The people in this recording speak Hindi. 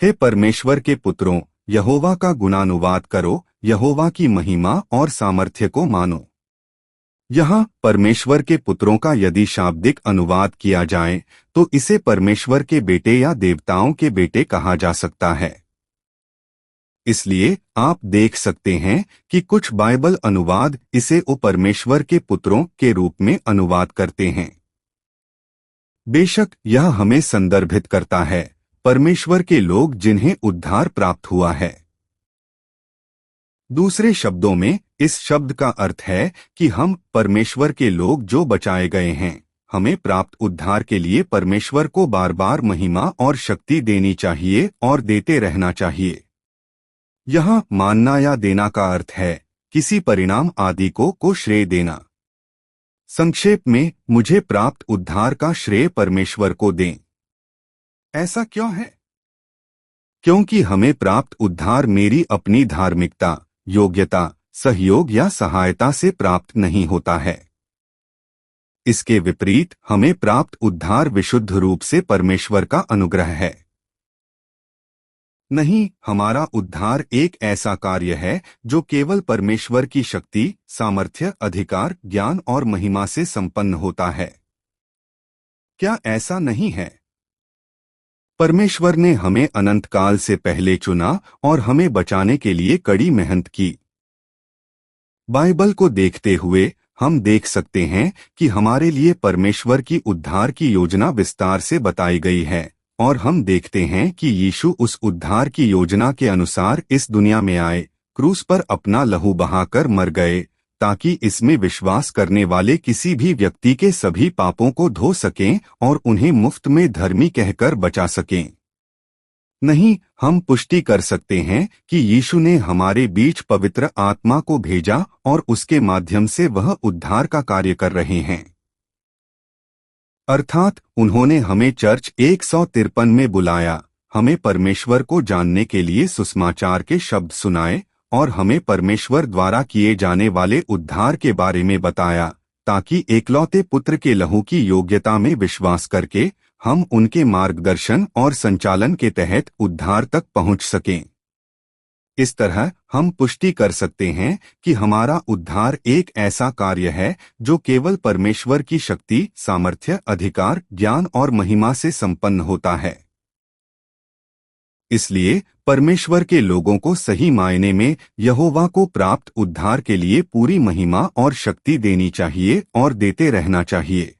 हे परमेश्वर के पुत्रों, यहोवा का गुणानुवाद करो, यहोवा की महिमा और सामर्थ्य को मानो। यहाँ परमेश्वर के पुत्रों का यदि शाब्दिक अनुवाद किया जाए तो इसे परमेश्वर के बेटे या देवताओं के बेटे कहा जा सकता है। इसलिए आप देख सकते हैं कि कुछ बाइबल अनुवाद इसे परमेश्वर के पुत्रों के रूप में अनुवाद करते हैं। बेशक यह हमें संदर्भित करता है परमेश्वर के लोग जिन्हें उद्धार प्राप्त हुआ है। दूसरे शब्दों में इस शब्द का अर्थ है कि हम परमेश्वर के लोग जो बचाए गए हैं। हमें प्राप्त उद्धार के लिए परमेश्वर को बार बार महिमा और शक्ति देनी चाहिए और देते रहना चाहिए। यहाँ मानना या देना का अर्थ है किसी परिणाम आदि को श्रेय देना। संक्षेप में, मुझे प्राप्त उद्धार का श्रेय परमेश्वर को दें। ऐसा क्यों है? क्योंकि हमें प्राप्त उद्धार मेरी अपनी धार्मिकता, योग्यता, सहयोग या सहायता से प्राप्त नहीं होता है। इसके विपरीत हमें प्राप्त उद्धार विशुद्ध रूप से परमेश्वर का अनुग्रह है। नहीं, हमारा उद्धार एक ऐसा कार्य है जो केवल परमेश्वर की शक्ति, सामर्थ्य, अधिकार, ज्ञान और महिमा से संपन्न होता है। क्या ऐसा नहीं है? परमेश्वर ने हमें अनंत काल से पहले चुना और हमें बचाने के लिए कड़ी मेहनत की। बाइबल को देखते हुए हम देख सकते हैं कि हमारे लिए परमेश्वर की उद्धार की योजना विस्तार से बताई गई है, और हम देखते हैं कि यीशु उस उद्धार की योजना के अनुसार इस दुनिया में आए, क्रूस पर अपना लहू बहाकर मर गए, ताकि इसमें विश्वास करने वाले किसी भी व्यक्ति के सभी पापों को धो सकें और उन्हें मुफ्त में धर्मी कहकर बचा सकें। नहीं, हम पुष्टि कर सकते हैं कि यीशु ने हमारे बीच पवित्र आत्मा को भेजा और उसके माध्यम से वह उद्धार का कार्य कर रहे हैं। अर्थात उन्होंने हमें चर्च 153 में बुलाया, हमें परमेश्वर को जानने के लिए सुसमाचार के शब्द सुनाए और हमें परमेश्वर द्वारा किए जाने वाले उद्धार के बारे में बताया, ताकि एकलौते पुत्र के लहू की योग्यता में विश्वास करके हम उनके मार्गदर्शन और संचालन के तहत उद्धार तक पहुंच सकें। इस तरह हम पुष्टि कर सकते हैं कि हमारा उद्धार एक ऐसा कार्य है जो केवल परमेश्वर की शक्ति, सामर्थ्य, अधिकार, ज्ञान और महिमा से संपन्न होता है। इसलिए परमेश्वर के लोगों को सही मायने में यहोवा को प्राप्त उद्धार के लिए पूरी महिमा और शक्ति देनी चाहिए और देते रहना चाहिए।